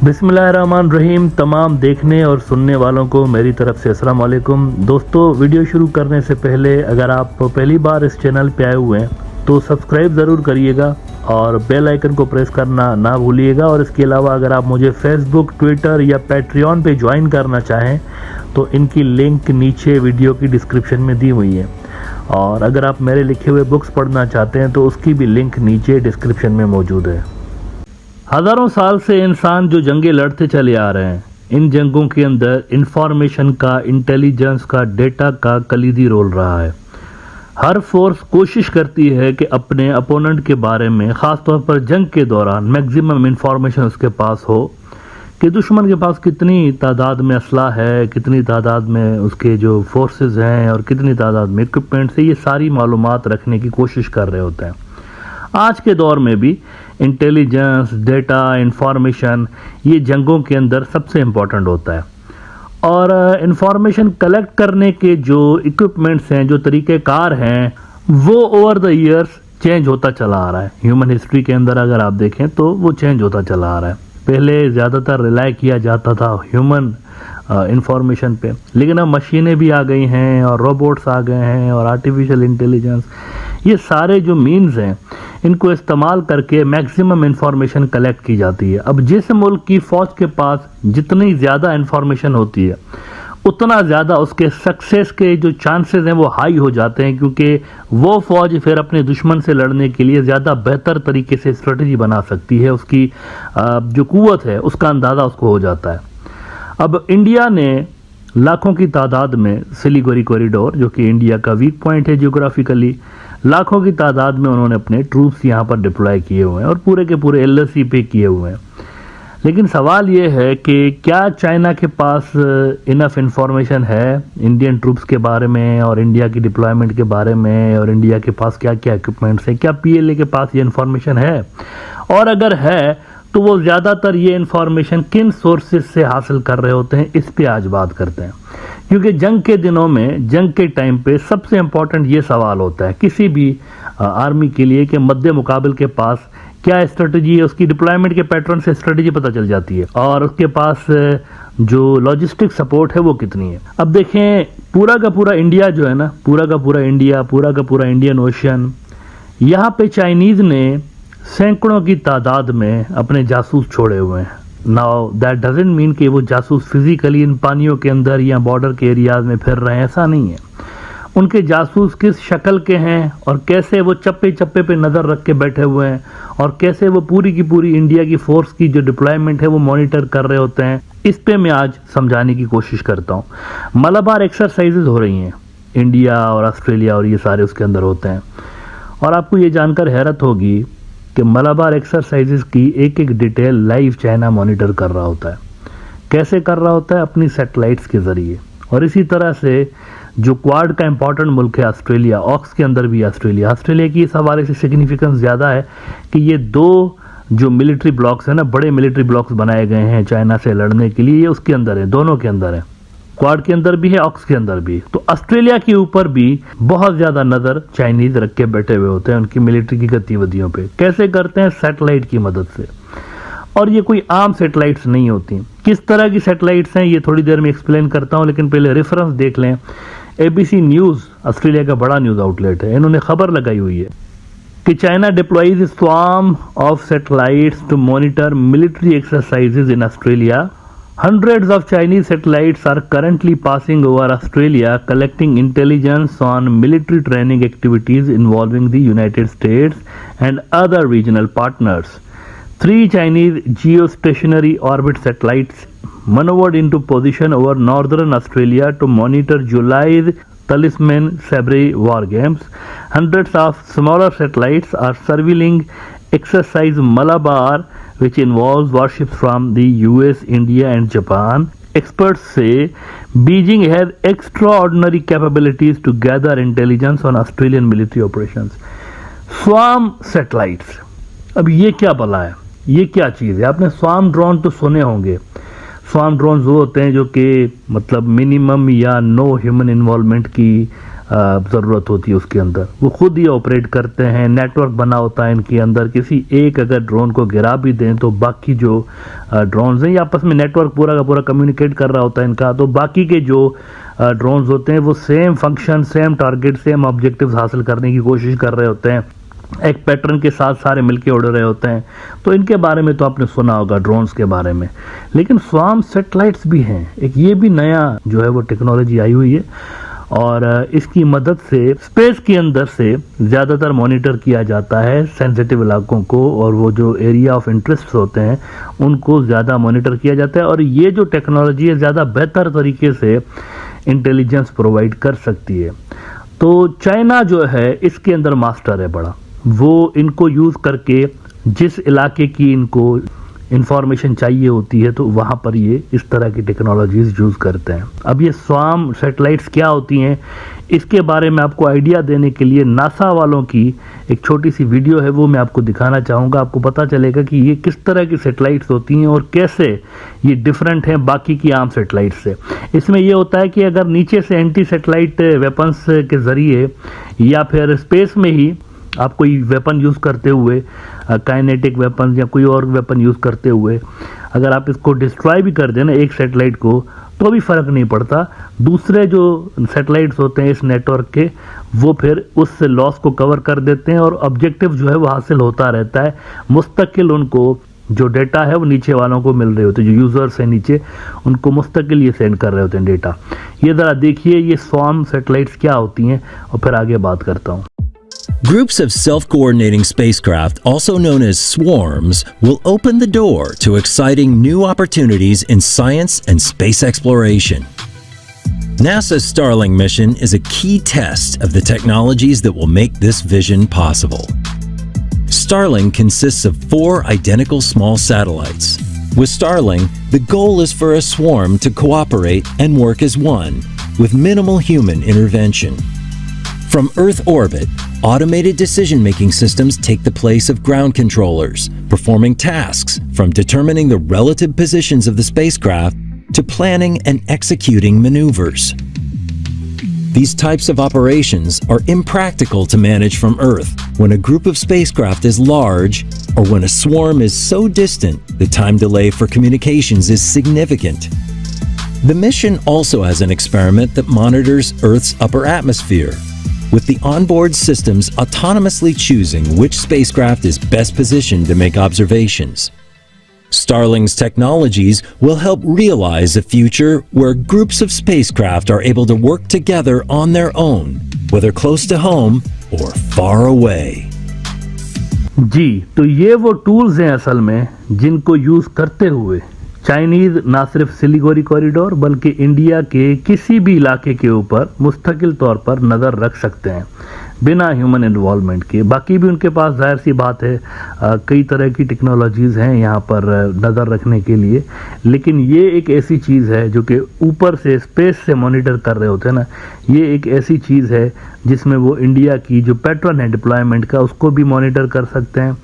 बिस्मिल्लाहिर्रहमानिर्रहीम। तमाम देखने और सुनने वालों को मेरी तरफ से अस्सलाम वालेकुम। दोस्तों, वीडियो शुरू करने से पहले अगर आप पहली बार इस चैनल पे आए हुए हैं तो सब्सक्राइब ज़रूर करिएगा और बेल आइकन को प्रेस करना ना भूलिएगा। और इसके अलावा अगर आप मुझे फेसबुक, ट्विटर या पैट्रियन पे ज्वाइन करना चाहें तो इनकी लिंक नीचे वीडियो की डिस्क्रिप्शन में दी हुई है। और अगर आप मेरे लिखे हुए बुक्स पढ़ना चाहते हैं तो उसकी भी लिंक नीचे डिस्क्रिप्शन में मौजूद है। हज़ारों साल से इंसान जो जंगें लड़ते चले आ रहे हैं, इन जंगों के अंदर इंफॉर्मेशन का, इंटेलिजेंस का, डेटा का कलीदी रोल रहा है। हर फोर्स कोशिश करती है कि अपने अपोनेंट के बारे में, ख़ास तौर पर जंग के दौरान, मैक्सिमम इंफॉर्मेशन उसके पास हो कि दुश्मन के पास कितनी तादाद में असला है, कितनी तादाद में उसके जो फोर्सेस हैं और कितनी तादाद में इक्विपमेंट्स है। ये सारी मालूमात रखने की कोशिश कर रहे होते हैं। आज के दौर में भी इंटेलिजेंस, डेटा, इंफॉर्मेशन ये जंगों के अंदर सबसे इम्पोर्टेंट होता है। और इंफॉर्मेशन कलेक्ट करने के जो इक्विपमेंट्स हैं, जो तरीक़ेकार हैं, वो ओवर द ईयर्स चेंज होता चला आ रहा है। ह्यूमन हिस्ट्री के अंदर अगर आप देखें तो वो चेंज होता चला आ रहा है। पहले ज़्यादातर रिलाई किया जाता था ह्यूमन इंफॉर्मेशन पे, लेकिन अब मशीनें भी आ गई हैं और रोबोट्स आ गए हैं और आर्टिफिशियल इंटेलिजेंस, ये सारे जो मीन्स हैं इनको इस्तेमाल करके मैक्सिमम इंफॉर्मेशन कलेक्ट की जाती है। अब जिस मुल्क की फ़ौज के पास जितनी ज़्यादा इंफॉर्मेशन होती है उतना ज़्यादा उसके सक्सेस के जो चांसेस हैं वो हाई हो जाते हैं, क्योंकि वो फ़ौज फिर अपने दुश्मन से लड़ने के लिए ज़्यादा बेहतर तरीके से स्ट्रेटजी बना सकती है। उसकी जो कुव्वत है उसका अंदाज़ा उसको हो जाता है। अब इंडिया ने लाखों की तादाद में सिलीगुड़ी कॉरिडोर, जो कि इंडिया का वीक पॉइंट है जियोग्राफिकली, लाखों की तादाद में उन्होंने अपने ट्रूप्स यहाँ पर डिप्लॉय किए हुए हैं और पूरे के पूरे LAC पे किए हुए हैं। लेकिन सवाल ये है कि क्या चाइना के पास इनफ इंफॉर्मेशन है इंडियन ट्रूप्स के बारे में और इंडिया की डिप्लॉयमेंट के बारे में, और इंडिया के पास क्या क्या इक्विपमेंट्स हैं? क्या PLA के पास ये इन्फॉर्मेशन है? और अगर है तो वो ज़्यादातर ये इन्फॉर्मेशन किन सोर्सेज से हासिल कर रहे होते हैं? इस पे आज बात करते हैं, क्योंकि जंग के दिनों में, जंग के टाइम पे सबसे इम्पोर्टेंट ये सवाल होता है किसी भी आर्मी के लिए कि मद्दे मुकाबिल के पास क्या स्ट्रेटजी है। उसकी डिप्लॉयमेंट के पैटर्न से स्ट्रेटजी पता चल जाती है और उसके पास जो लॉजिस्टिक सपोर्ट है वो कितनी है। अब देखें, पूरा का पूरा इंडिया जो है ना, पूरा का पूरा इंडिया, पूरा का पूरा इंडियन ओशन, यहाँ पे चाइनीज़ ने सैकड़ों की तादाद में अपने जासूस छोड़े हुए हैं। नाउ दैट डजंट मीन कि वो जासूस फिजिकली इन पानियों के अंदर या बॉर्डर के एरियाज में फिर रहे हैं, ऐसा नहीं है। उनके जासूस किस शक्ल के हैं और कैसे वो चप्पे चप्पे पे नज़र रख के बैठे हुए हैं और कैसे वो पूरी की पूरी इंडिया की फोर्स की जो डिप्लॉयमेंट है वो मॉनिटर कर रहे होते हैं, इस पे मैं आज समझाने की कोशिश करता हूँ। मलाबार एक्सरसाइजेज हो रही हैं इंडिया और ऑस्ट्रेलिया और ये सारे उसके अंदर होते हैं। और आपको ये जानकर हैरत होगी कि मलाबार एक्सरसाइजेज की एक एक डिटेल लाइव चाइना मॉनिटर कर रहा होता है। कैसे कर रहा होता है? अपनी सैटेलाइट्स के ज़रिए। और इसी तरह से जो क्वाड का इंपॉर्टेंट मुल्क है ऑस्ट्रेलिया, ऑक्स के अंदर भी ऑस्ट्रेलिया की इस हवाले से सिग्निफिकेंस ज़्यादा है कि ये दो जो मिलिट्री ब्लॉक्स हैं ना, बड़े मिलिट्री ब्लॉक्स बनाए गए हैं चाइना से लड़ने के लिए, ये उसके अंदर है, दोनों के अंदर है। क्वाड के अंदर भी है, ऑक्स के अंदर भी। तो ऑस्ट्रेलिया के ऊपर भी बहुत ज़्यादा नज़र चाइनीज़ रख के बैठे हुए होते हैं उनकी मिलिट्री की गतिविधियों पे। कैसे करते हैं? सैटेलाइट की मदद से। और ये कोई आम सैटेलाइट्स नहीं होती। किस तरह की सैटेलाइट्स हैं ये थोड़ी देर में एक्सप्लेन करता हूँ, लेकिन पहले रेफरेंस देख लें। ABC न्यूज़, ऑस्ट्रेलिया का बड़ा न्यूज़ आउटलेट है, इन्होंने खबर लगाई हुई है कि China deploys swarm of satellites to monitor military exercises in Australia. Hundreds of Chinese satellites are currently passing over Australia, collecting intelligence on military training activities involving the United States and other regional partners. 3 Chinese geostationary orbit satellites maneuvered into position over northern Australia to monitor July's Talisman Sabre war games. Hundreds of smaller satellites are surveilling exercise Malabar, which involves warships from the US, India and Japan. Experts say Beijing has extraordinary capabilities to gather intelligence on Australian military operations. Swarm satellites, अब ये क्या भला है? ये क्या चीज़ है? आपने swarm drone तो सुने होंगे। स्वार्म ड्रोन वो होते हैं जो कि मतलब मिनिमम या नो ह्यूमन इन्वॉल्वमेंट की ज़रूरत होती है उसके अंदर। वो खुद ही ऑपरेट करते हैं, नेटवर्क बना होता है इनके अंदर। किसी एक अगर ड्रोन को गिरा भी दें तो बाकी जो ड्रोन्स हैं ये आपस में नेटवर्क पूरा का पूरा कम्युनिकेट कर रहा होता है इनका, तो बाकी के जो ड्रोन्स होते हैं वो same function, same target, same objectives हासिल करने की कोशिश कर रहे होते हैं, एक पैटर्न के साथ सारे मिलके उड़ रहे होते हैं। तो इनके बारे में तो आपने सुना होगा ड्रोन्स के बारे में। लेकिन स्वार्म सैटेलाइट्स भी हैं, एक ये भी नया जो है वो टेक्नोलॉजी आई हुई है और इसकी मदद से स्पेस के अंदर से ज़्यादातर मॉनिटर किया जाता है सेंसिटिव इलाकों को, और वो जो एरिया ऑफ इंटरेस्ट होते हैं उनको ज़्यादा मॉनिटर किया जाता है। और ये जो टेक्नोलॉजी है ज़्यादा बेहतर तरीके से इंटेलिजेंस प्रोवाइड कर सकती है। तो चाइना जो है इसके अंदर मास्टर है बड़ा, वो इनको यूज़ करके जिस इलाके की इनको इंफॉर्मेशन चाहिए होती है तो वहाँ पर ये इस तरह की टेक्नोलॉजीज यूज़ करते हैं। अब ये स्वार्म सैटेलाइट्स क्या होती हैं इसके बारे में आपको आइडिया देने के लिए नासा वालों की एक छोटी सी वीडियो है, वो मैं आपको दिखाना चाहूँगा। आपको पता चलेगा कि ये किस तरह की सैटेलाइट्स होती हैं और कैसे ये डिफरेंट हैं बाकी की आम सैटेलाइट से। इसमें ये होता है कि अगर नीचे से एंटी सैटेलाइट वेपन्स के ज़रिए या फिर स्पेस में ही आप कोई वेपन यूज़ करते हुए, काइनेटिक वेपन या कोई और वेपन यूज़ करते हुए अगर आप इसको डिस्ट्रॉय भी कर दें ना एक सैटेलाइट को, तो भी फ़र्क नहीं पड़ता। दूसरे जो सैटेलाइट्स होते हैं इस नेटवर्क के वो फिर उस लॉस को कवर कर देते हैं और ऑब्जेक्टिव जो है वो हासिल होता रहता है। मुस्तकिल उनको जो डेटा है वो नीचे वालों को मिल रहे होते हैं, जो यूज़र्स हैं नीचे उनको मुस्तकिल ये सेंड कर रहे होते हैं डेटा। ये ज़रा देखिए ये स्वार्म सैटेलाइट्स क्या होती हैं और फिर आगे बात करता हूँ। Groups of self-coordinating spacecraft, also known as swarms, will open the door to exciting new opportunities in science and space exploration. NASA's Starlink mission is a key test of the technologies that will make this vision possible. Starlink consists of 4 identical small satellites. With Starlink, the goal is for a swarm to cooperate and work as one, with minimal human intervention. From Earth orbit, automated decision-making systems take the place of ground controllers, performing tasks from determining the relative positions of the spacecraft to planning and executing maneuvers. These types of operations are impractical to manage from Earth when a group of spacecraft is large or when a swarm is so distant the time delay for communications is significant. The mission also has an experiment that monitors Earth's upper atmosphere, with the onboard systems autonomously choosing which spacecraft is best positioned to make observations. Starlink's technologies will help realize a future where groups of spacecraft are able to work together on their own, whether close to home or far away. जी, तो ये वो tools हैं असल में जिनको use करते हुए Chinese ना सिर्फ सिलीगुड़ी कॉरिडोर बल्कि इंडिया के किसी भी इलाके के ऊपर मुस्तकिल तौर पर नज़र रख सकते हैं बिना ह्यूमन इन्वॉल्वमेंट के। बाकी भी उनके पास जाहिर सी बात है कई तरह की टेक्नोलॉजीज़ हैं यहाँ पर नज़र रखने के लिए, लेकिन ये एक ऐसी चीज़ है जो कि ऊपर से स्पेस से मॉनिटर कर रहे होते हैं ना, ये एक ऐसी चीज़ है जिसमें वो इंडिया की जो पैटर्न है डिप्लॉयमेंट का उसको भी मॉनिटर कर सकते हैं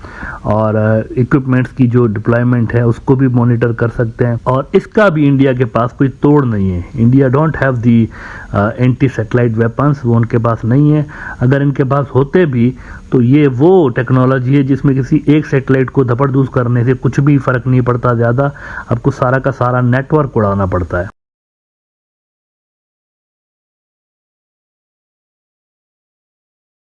और इक्विपमेंट्स की जो डिप्लॉयमेंट है उसको भी मॉनिटर कर सकते हैं। और इसका भी इंडिया के पास कोई तोड़ नहीं है। India don't have the anti satellite weapons, वो उनके पास नहीं है। अगर इनके पास होते भी तो ये वो टेक्नोलॉजी है जिसमें किसी एक सैटेलाइट को धपड़धूस करने से कुछ भी फ़र्क नहीं पड़ता ज़्यादा, आपको सारा का सारा नेटवर्क उड़ाना पड़ता है।